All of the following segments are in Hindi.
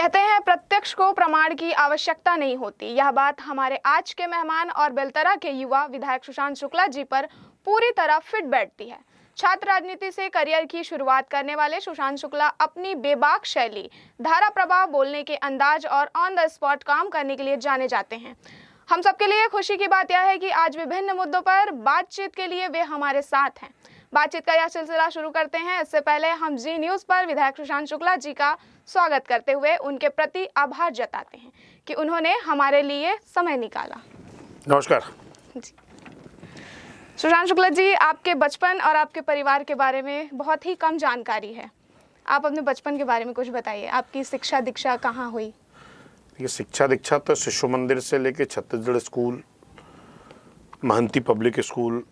कहते हैं प्रत्यक्ष को प्रमाण की आवश्यकता नहीं होती। यह बात हमारे आज के मेहमान और बेलतरा के युवा विधायक सुशांत शुक्ला जी पर पूरी तरह फिट बैठती है। छात्र राजनीति से करियर की शुरुआत करने वाले सुशांत शुक्ला अपनी बेबाक शैली, धारा प्रवाह, बोलने के अंदाज और ऑन द स्पॉट काम करने के लिए जाने जाते हैं। हम सबके लिए खुशी की बात यह है कि आज विभिन्न मुद्दों पर बातचीत के लिए वे हमारे साथ हैं। बातचीत का यह सिलसिला शुरू करते हैं। इससे पहले हम जी न्यूज़ पर विधायक सुशांत शुक्ला जी का स्वागत करते हुए उनके प्रति आभार जताते हैं कि उन्होंने हमारे लिए समय निकाला। नमस्कार जी। सुशांत शुक्ला जी, आपके बचपन और आपके परिवार के बारे में बहुत ही कम जानकारी है। आप अपने बचपन के बारे में कुछ बताइए। आपकी शिक्षा दीक्षा कहाँ हुई? ये शिक्षा दीक्षा तो शिशु मंदिर से लेके Chhattisgarh school, Mahanti public school,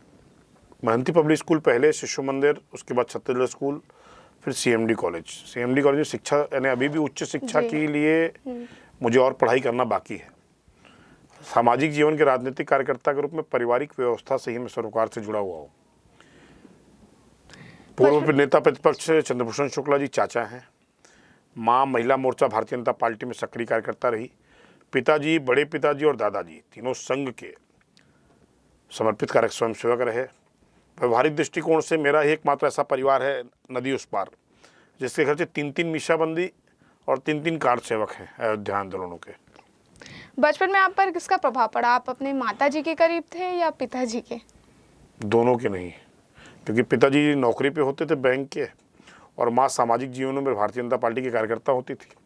Mahanti public school पहले, शिशु मंदिर, उसके बाद छत्तीसगढ़ स्कूल, फिर सीएमडी कॉलेज। सीएमडी कॉलेज में शिक्षा यानी अभी भी उच्च शिक्षा के लिए मुझे और पढ़ाई करना बाकी है। सामाजिक जीवन के राजनीतिक कार्यकर्ता के रूप में पारिवारिक व्यवस्था से ही मैं सरोकार से जुड़ा हुआ हूँ। पूर्व नेता प्रतिपक्ष चंद्रभूषण शुक्ला जी चाचा हैं। माँ महिला मोर्चा भारतीय जनता पार्टी में सक्रिय कार्यकर्ता रही। पिताजी, बड़े पिताजी और दादाजी तीनों संघ के समर्पित कार्यक स्वयंसेवक रहे। व्यवहारिक दृष्टिकोण से मेरा ही एकमात्र ऐसा परिवार है नदी उस पार जिसके घर से 3-3 मीसाबंदी और 3-3 कार सेवक हैं अयोध्या आंदोलनों के। बचपन में आप पर किसका प्रभाव पड़ा? आप अपने माताजी के करीब थे या पिताजी के? दोनों के नहीं, क्योंकि पिताजी नौकरी पे होते थे बैंक के और माँ सामाजिक जीवन में भारतीय जनता पार्टी की कार्यकर्ता होती थी।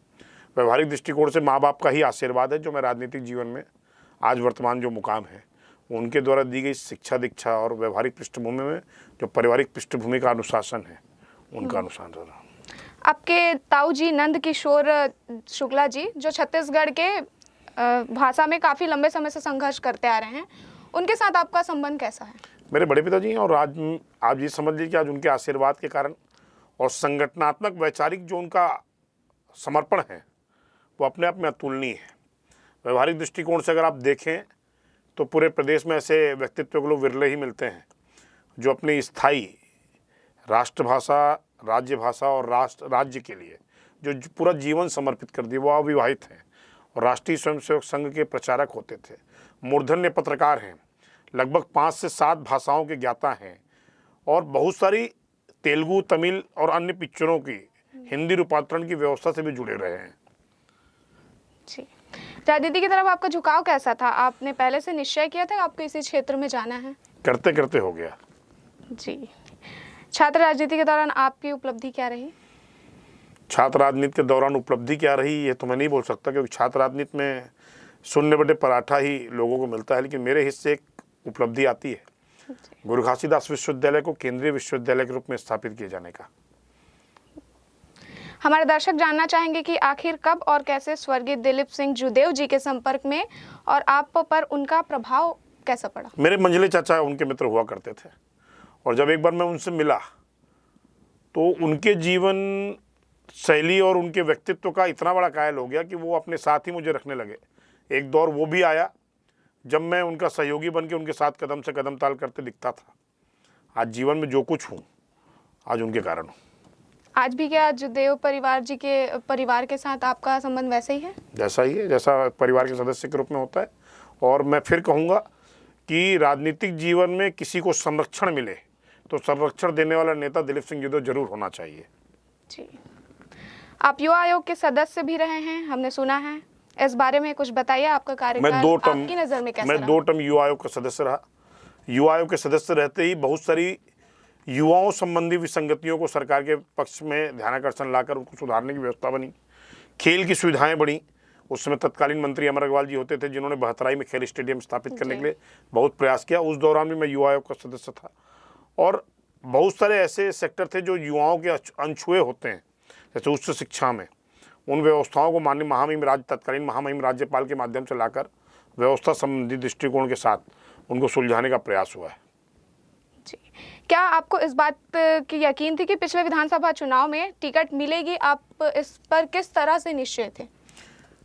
व्यवहारिक दृष्टिकोण से माँ बाप का ही आशीर्वाद है जो मैं राजनीतिक जीवन में आज वर्तमान जो मुकाम है उनके द्वारा दी गई शिक्षा दीक्षा और व्यवहारिक पृष्ठभूमि में जो पारिवारिक पृष्ठभूमि का अनुशासन है उनका अनुशासन रहा। आपके ताऊ जी नंद किशोर शुक्ला जी जो छत्तीसगढ़ के भाषा में काफ़ी लंबे समय से संघर्ष करते आ रहे हैं, उनके साथ आपका संबंध कैसा है? मेरे बड़े पिताजी हैं और आज आप ये समझ लीजिए कि आज उनके आशीर्वाद के कारण और संगठनात्मक वैचारिक जो उनका समर्पण है वो अपने आप में अतुलनीय है। व्यवहारिक दृष्टिकोण से अगर आप देखें तो पूरे प्रदेश में ऐसे व्यक्तित्व को विरले ही मिलते हैं जो अपनी स्थायी राष्ट्रभाषा, राज्य भाषा और राज्य के लिए जो पूरा जीवन समर्पित कर दिए। वो अविवाहित हैं और राष्ट्रीय स्वयंसेवक संघ के प्रचारक होते थे। मूर्धन्य पत्रकार हैं, लगभग 5 से 7 भाषाओं के ज्ञाता हैं और बहुत सारी तेलुगु, तमिल और अन्य पिक्चरों की हिंदी रूपांतरण की व्यवस्था से भी जुड़े रहे हैं। जी। राजनीति की तरफ आपका झुकाव कैसा था? आपने पहले से निश्चय किया था आपको इसी क्षेत्र में जाना है? करते करते हो गया। जी। छात्र राजनीति के दौरान आपकी उपलब्धि क्या रही? छात्र राजनीति के दौरान उपलब्धि क्या रही ये तो मैं नहीं बोल सकता, क्योंकि छात्र राजनीति में शून्य बटे पराठा ही लोगों को मिलता है। लेकिन मेरे हिस्से एक उपलब्धि आती है गुरु घासीदास विश्वविद्यालय को केंद्रीय विश्वविद्यालय के रूप में स्थापित किए जाने का। हमारे दर्शक जानना चाहेंगे कि आखिर कब और कैसे स्वर्गीय दिलीप सिंह जूदेव जी के संपर्क में और आप पर उनका प्रभाव कैसा पड़ा? मेरे मंझले चाचा उनके मित्र हुआ करते थे और जब एक बार मैं उनसे मिला तो उनके जीवन शैली और उनके व्यक्तित्व का इतना बड़ा कायल हो गया कि वो अपने साथ ही मुझे रखने लगे। एक दौर वो भी आया जब मैं उनका सहयोगी बन के उनके साथ कदम से कदम ताल करते दिखता था। आज जीवन में जो कुछ हूँ आज उनके कारण हूँ। आज भी क्या जूदेव परिवार के साथ आपका संबंध वैसे ही है? जैसा ही है, जैसा परिवार के सदस्य के रूप में होता है। और मैं फिर कहूँगा कि राजनीतिक जीवन में किसी को संरक्षण मिले तो संरक्षण देने वाला नेता दिलीप सिंह जूदेव जरूर होना चाहिए। जी। आप युवा आयोग के सदस्य भी रहे हैं, हमने सुना है, इस बारे में कुछ बताइए। आपका कार्यकाल आपकी नज़र में कैसा रहा? मैं 2 टर्म युवा आयोग का सदस्य रहा। युवा आयोग के सदस्य रहते ही बहुत सारी युवाओं संबंधी विसंगतियों को सरकार के पक्ष में ध्यानाकर्षण लाकर उनको सुधारने की व्यवस्था बनी। खेल की सुविधाएं बढ़ी। उस समय तत्कालीन मंत्री अमर अग्रवाल जी होते थे जिन्होंने बहतराई में खेल स्टेडियम स्थापित करने के लिए बहुत प्रयास किया। उस दौरान भी मैं युवा आयोग का सदस्य था और बहुत सारे ऐसे सेक्टर थे जो युवाओं के अनछुए होते हैं, जैसे उच्च शिक्षा में उन व्यवस्थाओं को माननीय महामहिम तत्कालीन महामहिम राज्यपाल के माध्यम से लाकर व्यवस्था संबंधी दृष्टिकोण के साथ उनको सुलझाने का प्रयास हुआ है। जी। क्या आपको इस बात की यकीन थी कि पिछले विधानसभा चुनाव में टिकट मिलेगी? आप इस पर किस तरह से निश्चय थे?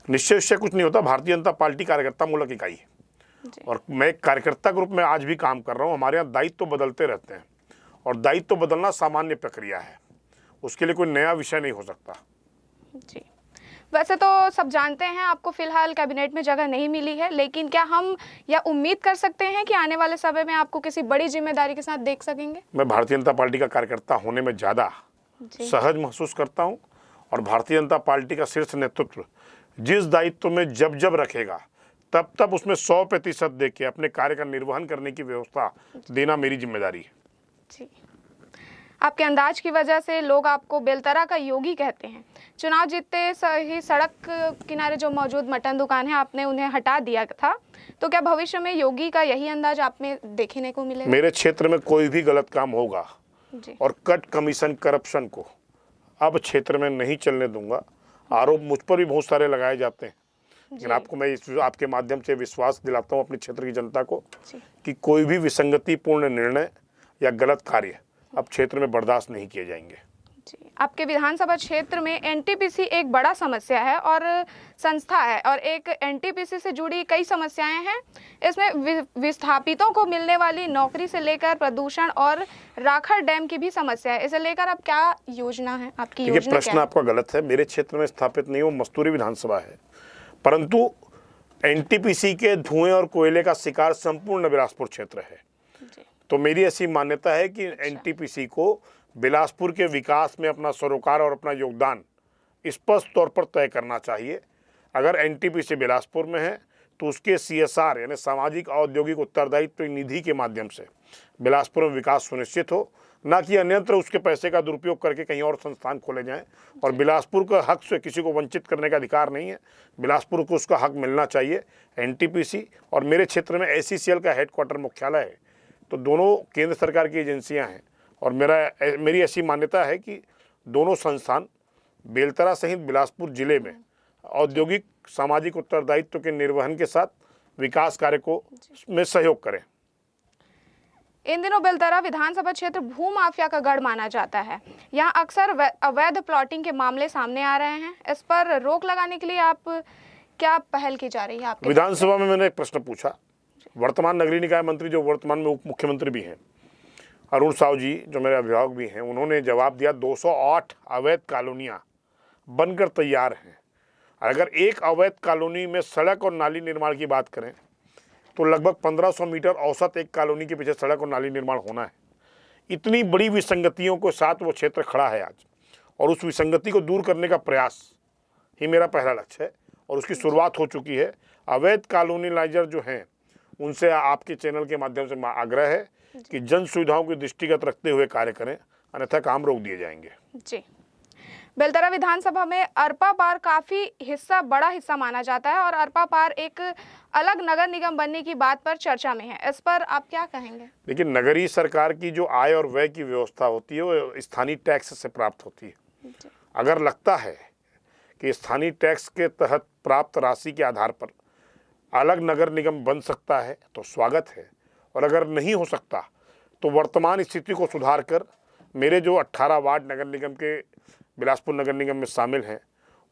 निश्चय इससे कुछ नहीं होता। भारतीय जनता पार्टी कार्यकर्ता मूलक इकाई है और मैं एक कार्यकर्ता के रूप में आज भी काम कर रहा हूँ। हमारे यहाँ दायित्व तो बदलते रहते हैं और दायित्व तो बदलना सामान्य प्रक्रिया है, उसके लिए कोई नया विषय नहीं हो सकता। जी। वैसे तो सब जानते हैं आपको फिलहाल कैबिनेट में जगह नहीं मिली है, लेकिन क्या हम यह उम्मीद कर सकते हैं कि आने वाले समय में आपको किसी बड़ी जिम्मेदारी के साथ देख सकेंगे? मैं भारतीय जनता पार्टी का कार्यकर्ता होने में ज़्यादा जी। सहज महसूस करता हूं और भारतीय जनता पार्टी का शीर्ष नेतृत्व जिस दायित्व में जब जब रखेगा तब तब उसमें 100% दे के अपने कार्य का निर्वहन करने की व्यवस्था देना मेरी जिम्मेदारी है। जी। आपके अंदाज की वजह से लोग आपको बेलतरा का योगी कहते हैं। चुनाव जीतते ही सड़क किनारे जो मौजूद मटन दुकान है आपने उन्हें हटा दिया था, तो क्या भविष्य में योगी का यही अंदाज आप में देखने को मिलेगा? मेरे क्षेत्र में कोई भी गलत काम होगा जी। और कट कमीशन करप्शन को अब क्षेत्र में नहीं चलने दूंगा। आरोप मुझ पर भी बहुत सारे लगाए जाते हैं, लेकिन आपको मैं आपके माध्यम से विश्वास दिलाता हूं अपने क्षेत्र की जनता को कि कोई भी विसंगतिपूर्ण निर्णय या गलत कार्य अब क्षेत्र में बर्दाश्त नहीं किए जाएंगे। जी। आपके विधानसभा क्षेत्र में एनटीपीसी एक बड़ा समस्या है और संस्था है, और एक एनटीपीसी से जुड़ी कई समस्याएं हैं। इसमें विस्थापितों को मिलने वाली नौकरी से लेकर प्रदूषण और राखर डैम की भी समस्या है। इसे लेकर अब क्या योजना है आपकी? योजना प्रश्न क्या है? आपका गलत है। मेरे क्षेत्र में स्थापित नहीं, वो मस्तूरी विधानसभा है, परंतु एनटीपीसी के धुएं और कोयले का शिकार संपूर्ण बिलासपुर क्षेत्र है। तो मेरी ऐसी मान्यता है कि एनटीपीसी को बिलासपुर के विकास में अपना सरोकार और अपना योगदान स्पष्ट तौर पर तय करना चाहिए। अगर एनटीपीसी बिलासपुर में है तो उसके सीएसआर यानी सामाजिक औद्योगिक उत्तरदायित्व निधि के माध्यम से बिलासपुर में विकास सुनिश्चित हो, ना कि अन्यत्र उसके पैसे का दुरुपयोग करके कहीं और संस्थान खोले जाएं। और बिलासपुर का हक से किसी को वंचित करने का अधिकार नहीं है, बिलासपुर को उसका हक मिलना चाहिए। एनटीपीसी और मेरे क्षेत्र में एसीसीएल का हेडक्वार्टर मुख्यालय है, तो दोनों केंद्र सरकार की एजेंसियां हैं और मेरी ऐसी मान्यता है कि दोनों संस्थान बेलतरा सहित बिलासपुर जिले में औद्योगिक सामाजिक उत्तरदायित्व के निर्वहन के साथ विकास कार्य को में सहयोग करें। इन दिनों बेलतरा विधानसभा क्षेत्र भू माफिया का गढ़ माना जाता है। यहाँ अक्सर अवैध प्लॉटिंग के मामले सामने आ रहे हैं। इस पर रोक लगाने के लिए आप क्या पहल की जा रही है आपके? विधानसभा में मैंने एक प्रश्न पूछा, वर्तमान नगरीय निकाय मंत्री जो वर्तमान में उप मुख्यमंत्री भी हैं अरुण साहू जी, जो मेरे अभिभावक भी हैं, उन्होंने जवाब दिया 208 अवैध कॉलोनियां बनकर तैयार हैं। अगर एक अवैध कॉलोनी में सड़क और नाली निर्माण की बात करें तो लगभग 1500 मीटर औसत एक कॉलोनी के पीछे सड़क और नाली निर्माण होना है। इतनी बड़ी विसंगतियों के साथ वो क्षेत्र खड़ा है आज, और उस विसंगति को दूर करने का प्रयास ही मेरा पहला लक्ष्य है और उसकी शुरुआत हो चुकी है। अवैध कॉलोनीलाइजर जो हैं उनसे आपके चैनल के माध्यम से आग्रह है कि जन सुविधाओं की दृष्टिगत रखते हुए कार्य करें, अन्यथा काम रोक दिए जाएंगे। जी। बेलतरा विधानसभा में अरपा पार काफी बड़ा हिस्सा माना जाता है और अरपा पार एक अलग नगर निगम बनने की बात पर चर्चा में है। इस पर आप क्या कहेंगे? लेकिन नगरीय सरकार की जो आय और व्यय की व्यवस्था होती है वो स्थानीय टैक्स से प्राप्त होती है। अगर लगता है कि स्थानीय टैक्स के तहत प्राप्त राशि के आधार पर अलग नगर निगम बन सकता है तो स्वागत है, और अगर नहीं हो सकता तो वर्तमान स्थिति को सुधार कर मेरे जो 18 वार्ड नगर निगम के बिलासपुर नगर निगम में शामिल हैं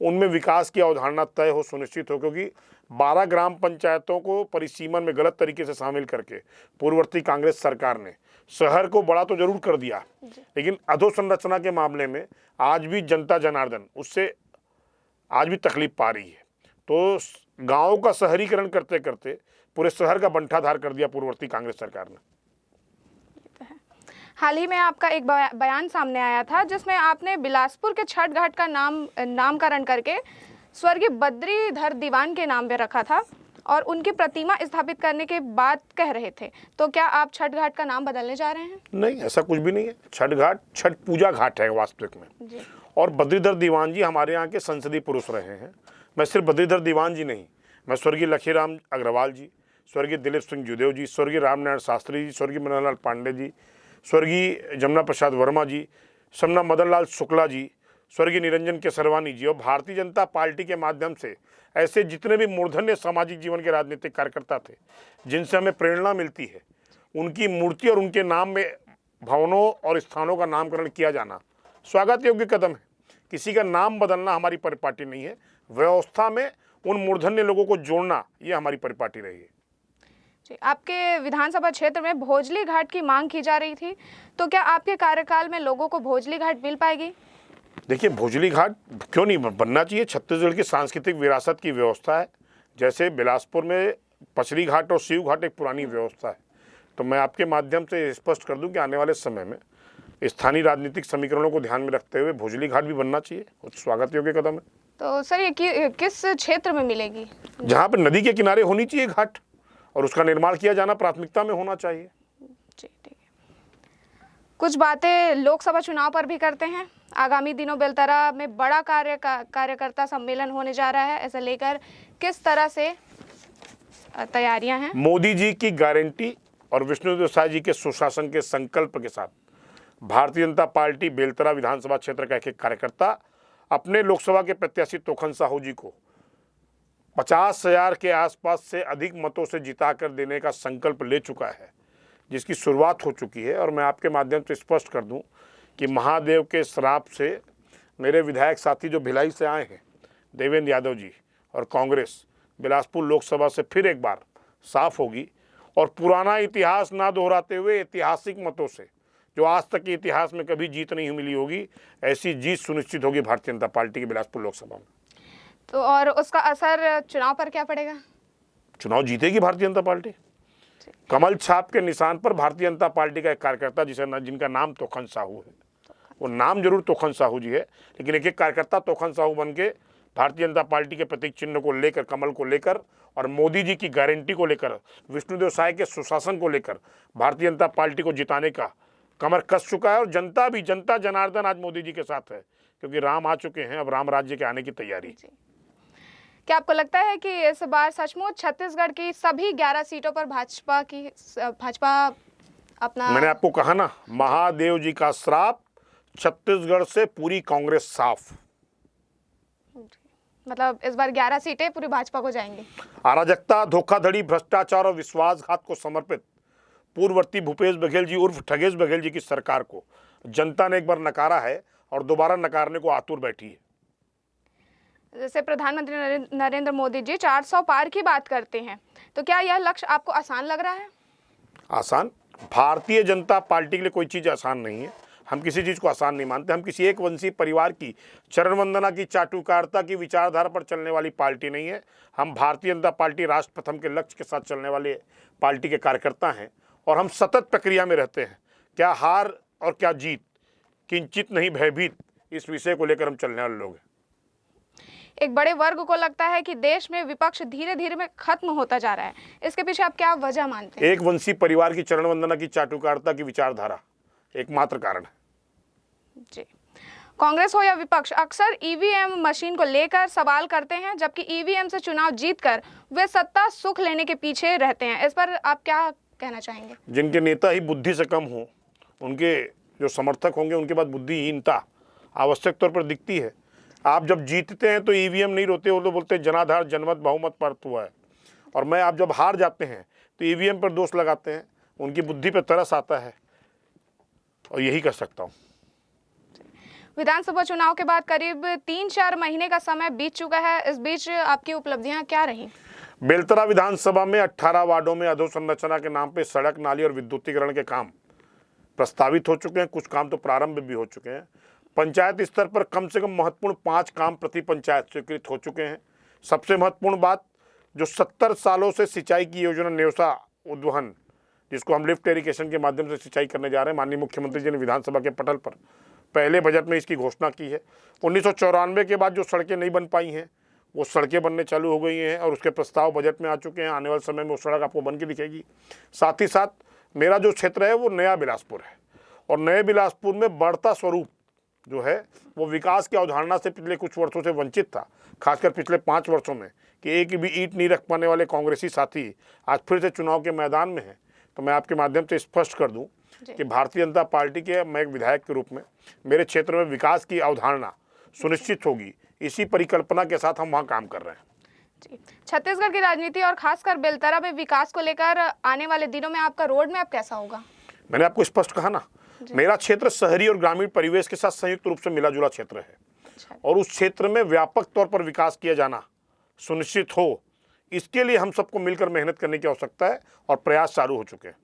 उनमें विकास की अवधारणा तय हो, सुनिश्चित हो, क्योंकि 12 ग्राम पंचायतों को परिसीमन में गलत तरीके से शामिल करके पूर्ववर्ती कांग्रेस सरकार ने शहर को बड़ा तो जरूर कर दिया, लेकिन अधोसंरचना के मामले में आज भी जनता जनार्दन उससे आज भी तकलीफ पा रही है। तो गाँव का शहरीकरण करते करते पूरे शहर का बंटाधार कर दिया पूर्ववर्ती कांग्रेस सरकार ने। हाल ही में आपका एक बयान सामने आया था जिसमें आपने बिलासपुर के छठ घाट का नामकरण करके स्वर्गीय बद्रीधर दीवान के नाम पे रखा था और उनकी प्रतिमा स्थापित करने के बाद कह रहे थे, तो क्या आप छठ घाट का नाम बदलने जा रहे हैं? नहीं, ऐसा कुछ भी नहीं है। छठ घाट छठ पूजा घाट है वास्तविक में जी। और बद्रीधर दीवान जी हमारे यहाँ के संसदीय पुरुष रहे हैं। मैं सिर्फ बद्रीधर दीवान जी नहीं, मैं स्वर्गीय लखीराम अग्रवाल जी, स्वर्गीय दिलीप सिंह जुदेव जी, स्वर्गीय रामनारायण शास्त्री जी, स्वर्गीय मनोहरलाल पांडे जी, स्वर्गीय जमुना प्रसाद वर्मा जी, समना मदन लाल शुक्ला जी, स्वर्गीय निरंजन केसरवानी जी और भारतीय जनता पार्टी के माध्यम से ऐसे जितने भी मूर्धन्य सामाजिक जीवन के राजनीतिक कार्यकर्ता थे जिनसे हमें प्रेरणा मिलती है, उनकी मूर्ति और उनके नाम में भवनों और स्थानों का नामकरण किया जाना स्वागत योग्य कदम है। किसी का नाम बदलना हमारी परिपाटी नहीं है, व्यवस्था में उन मूर्धन्य लोगों को जोड़ना ये हमारी परिपाटी रही है। आपके विधानसभा क्षेत्र में भोजली घाट की मांग की जा रही थी, तो क्या आपके कार्यकाल में लोगों को भोजली घाट मिल पाएगी? देखिए, भोजली घाट क्यों नहीं बनना चाहिए? छत्तीसगढ़ की सांस्कृतिक विरासत की व्यवस्था है। जैसे बिलासपुर में पचरी घाट और शिव घाट एक पुरानी व्यवस्था है। तो मैं आपके माध्यम से स्पष्ट कर दूं कि आने वाले समय में स्थानीय राजनीतिक समीकरणों को ध्यान में रखते हुए भोजली घाट भी बनना चाहिए। कुछ स्वागत योग्य कदम है। तो सर, ये किस क्षेत्र में मिलेगी? जहाँ पर नदी के किनारे होनी चाहिए घाट, और उसका निर्माण किया जाना प्राथमिकता में होना चाहिए। जी, ठीक है। कुछ बातें लोकसभा चुनाव पर भी करते हैं। आगामी दिनों बेलतरा में बड़ा कार्यकर्ता सम्मेलन होने जा रहा है। इसे लेकर किस तरह से तैयारियां हैं? मोदी जी की गारंटी और विष्णुदेव साय जी के सुशासन के संकल्प के साथ भारतीय जनता पार्टी बेलतरा विधानसभा क्षेत्र का एक कार्यकर्ता अपने लोकसभा के प्रत्याशी तोखन साहू जी को 50,000 के आसपास से अधिक मतों से जिताकर देने का संकल्प ले चुका है, जिसकी शुरुआत हो चुकी है। और मैं आपके माध्यम से स्पष्ट कर दूं कि महादेव के श्राप से मेरे विधायक साथी जो भिलाई से आए हैं, देवेंद्र यादव जी, और कांग्रेस बिलासपुर लोकसभा से फिर एक बार साफ होगी और पुराना इतिहास ना दोहराते हुए ऐतिहासिक मतों से, जो आज तक के इतिहास में कभी जीत नहीं मिली होगी, ऐसी जीत सुनिश्चित होगी भारतीय जनता पार्टी के बिलासपुर लोकसभा में। तो और उसका असर चुनाव पर क्या पड़ेगा? चुनाव जीतेगी भारतीय जनता पार्टी। कमल छाप के निशान पर भारतीय जनता पार्टी का एक कार्यकर्ता जिनका नाम तोखन साहू है, वो नाम जरूर तोखन साहू जी है, लेकिन एक एक कार्यकर्ता तोखन साहू बन के भारतीय जनता पार्टी के प्रतीक चिन्ह को लेकर, कमल को लेकर और मोदी जी की गारंटी को लेकर, विष्णुदेव साय के सुशासन को लेकर भारतीय जनता पार्टी को जिताने का कमर कस चुका है। और जनता भी, जनता जनार्दन आज मोदी जी के साथ है, क्योंकि राम आ चुके हैं। अब राम राज्य के आने की तैयारी। क्या आपको लगता है कि इस बार सचमुच छत्तीसगढ़ की सभी 11 सीटों पर भाजपा अपना? मैंने आपको कहा ना, महादेव जी का श्राप, छत्तीसगढ़ से पूरी कांग्रेस साफ। मतलब इस बार 11 सीटें पूरी भाजपा को जाएंगी। अराजकता, धोखाधड़ी, भ्रष्टाचार और विश्वासघात को समर्पित पूर्ववर्ती भूपेश बघेल जी उर्फ ठगेश बघेल जी की सरकार को जनता ने एक बार नकारा है और दोबारा नकारने को आतुर बैठी है। जैसे प्रधानमंत्री नरेंद्र मोदी जी 400 पार की बात करते हैं, तो क्या यह लक्ष्य आपको आसान लग रहा है? आसान? भारतीय जनता पार्टी के लिए कोई चीज़ आसान नहीं है। हम किसी चीज़ को आसान नहीं मानते। हम किसी एक वंशीय परिवार की चरण वंदना की, चाटुकारिता की विचारधारा पर चलने वाली पार्टी नहीं है। हम भारतीय जनता पार्टी राष्ट्र प्रथम के लक्ष्य के साथ चलने वाले पार्टी के कार्यकर्ता हैं और हम सतत प्रक्रिया में रहते हैं। क्या हार और क्या जीत, किंचित नहीं भयभीत, इस विषय को लेकर हम चलने वाले लोग हैं। एक बड़े वर्ग को लगता है कि देश में विपक्ष धीरे धीरे में खत्म होता जा रहा है। इसके पीछे आप क्या वजह मानते हैं? एक वंशीय परिवार की चरण वंदना की, चाटुकारिता की विचारधारा एकमात्र कारण है। जी, कांग्रेस हो या विपक्ष अक्सर ईवीएम मशीन को लेकर सवाल करते हैं, जबकि ईवीएम से चुनाव जीतकर वे सत्ता सुख लेने के पीछे रहते हैं। इस पर आप क्या कहना चाहेंगे? जिनके नेता ही बुद्धि से कम हो, उनके जो समर्थक होंगे उनके पास बुद्धिहीनता आवश्यक तौर पर दिखती है। आप जब जीतते हैं तो ईवीएम नहीं रोते, वो तो बोलते हैं जनाधार जनमत बहुमत प्राप्त हुआ है। और मैं आप जब हार जाते हैं तो ईवीएम पर दोष लगाते हैं। उनकी बुद्धि पर तरस आता है और यही कर सकता हूँ। विधानसभा चुनाव के बाद करीब 3-4 महीने का समय बीत चुका है। इस बीच आपकी उपलब्धियां क्या रही? बेलतरा विधानसभा में 18 वार्डों में अधोसंरचना के नाम पे सड़क, नाली और विद्युतीकरण के काम प्रस्तावित हो चुके हैं। कुछ काम तो प्रारंभ भी हो चुके हैं। पंचायत स्तर पर कम से कम महत्वपूर्ण 5 काम प्रति पंचायत स्वीकृत हो चुके हैं। सबसे महत्वपूर्ण बात, जो 70 सालों से सिंचाई की योजना नेवसा उद्वहन, जिसको हम लिफ्ट इरिगेशन के माध्यम से सिंचाई करने जा रहे हैं, माननीय मुख्यमंत्री जी ने विधानसभा के पटल पर पहले बजट में इसकी घोषणा की है। 1994 के बाद जो सड़कें नहीं बन पाई हैं, वो सड़कें बनने चालू हो गई हैं और उसके प्रस्ताव बजट में आ चुके हैं। आने वाले समय में वो सड़क आपको बन के दिखेगी। साथ ही साथ मेरा जो क्षेत्र है वो नया बिलासपुर है और नए बिलासपुर में बढ़ता स्वरूप जो है वो विकास की अवधारणा से पिछले कुछ वर्षों से वंचित था, खासकर पिछले 5 वर्षों में, कि एक भी ईंट नहीं रख पाने वाले कांग्रेसी साथी आज फिर से चुनाव के मैदान में हैं। तो मैं आपके माध्यम से स्पष्ट कर दूं कि भारतीय जनता पार्टी के मैं एक विधायक के रूप में मेरे क्षेत्र में विकास की अवधारणा सुनिश्चित होगी। इसी परिकल्पना के साथ हम वहाँ काम कर रहे हैं। जी, छत्तीसगढ़ की राजनीति और खासकर बेलतरा में विकास को लेकर आने वाले दिनों में आपका रोड मैप कैसा होगा? मैंने आपको स्पष्ट कहा ना, मेरा क्षेत्र शहरी और ग्रामीण परिवेश के साथ संयुक्त रूप से मिला जुला क्षेत्र है। अच्छा। और उस क्षेत्र में व्यापक तौर पर विकास किया जाना सुनिश्चित हो, इसके लिए हम सबको मिलकर मेहनत करने की आवश्यकता है और प्रयास चालू हो चुके हैं।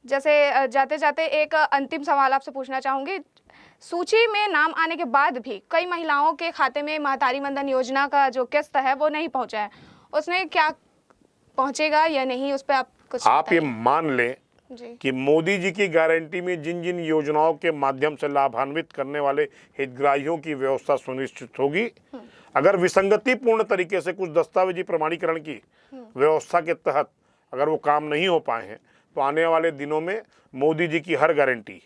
जैसे जाते जाते एक अंतिम सवाल आपसे पूछना चाहूँगी। सूची में नाम आने के बाद भी कई महिलाओं के खाते में महतारी वंदन योजना का जो किस्त है वो नहीं पहुंचा है, उसमें क्या पहुंचेगा या नहीं, उस पर आप कुछ आप ये बताइए। मान लें जी कि मोदी जी की गारंटी में जिन जिन योजनाओं के माध्यम से लाभान्वित करने वाले हितग्राहियों की व्यवस्था सुनिश्चित होगी, अगर विसंगतिपूर्ण तरीके से कुछ दस्तावेजी प्रमाणीकरण की व्यवस्था के तहत अगर वो काम नहीं हो पाए हैं, तो आने वाले दिनों में मोदी जी की हर गारंटी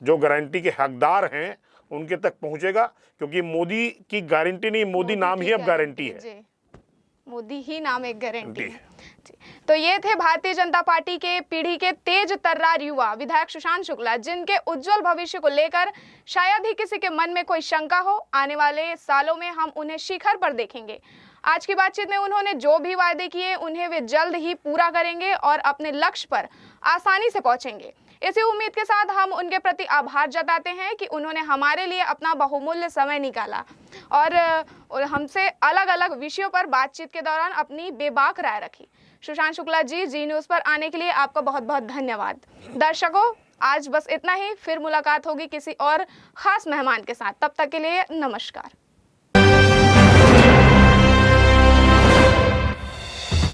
जो गारंटी के हकदार हैं उनके तक पहुंचेगा, क्योंकि मोदी की गारंटी नहीं, मोदी नाम ही अब गारंटी है। जी, मोदी ही नाम एक गारंटी जी। है। जी। तो ये थे भारतीय जनता पार्टी के पीढ़ी के तेज तर्रार युवा विधायक सुशांत शुक्ला, जिनके उज्जवल भविष्य को लेकर शायद ही किसी के मन में कोई शंका हो। आने वाले सालों में हम उन्हें शिखर पर देखेंगे। आज की बातचीत में उन्होंने जो भी वायदे किए उन्हें वे जल्द ही पूरा करेंगे और अपने लक्ष्य पर आसानी से पहुंचेंगे। इसी उम्मीद के साथ हम उनके प्रति आभार जताते हैं कि उन्होंने हमारे लिए अपना बहुमूल्य समय निकाला और हमसे अलग अलग विषयों पर बातचीत के दौरान अपनी बेबाक राय रखी। सुशांत शुक्ला जी, जी न्यूज़ पर आने के लिए आपका बहुत बहुत धन्यवाद। दर्शकों, आज बस इतना ही, फिर मुलाकात होगी किसी और खास मेहमान के साथ। तब तक के लिए नमस्कार।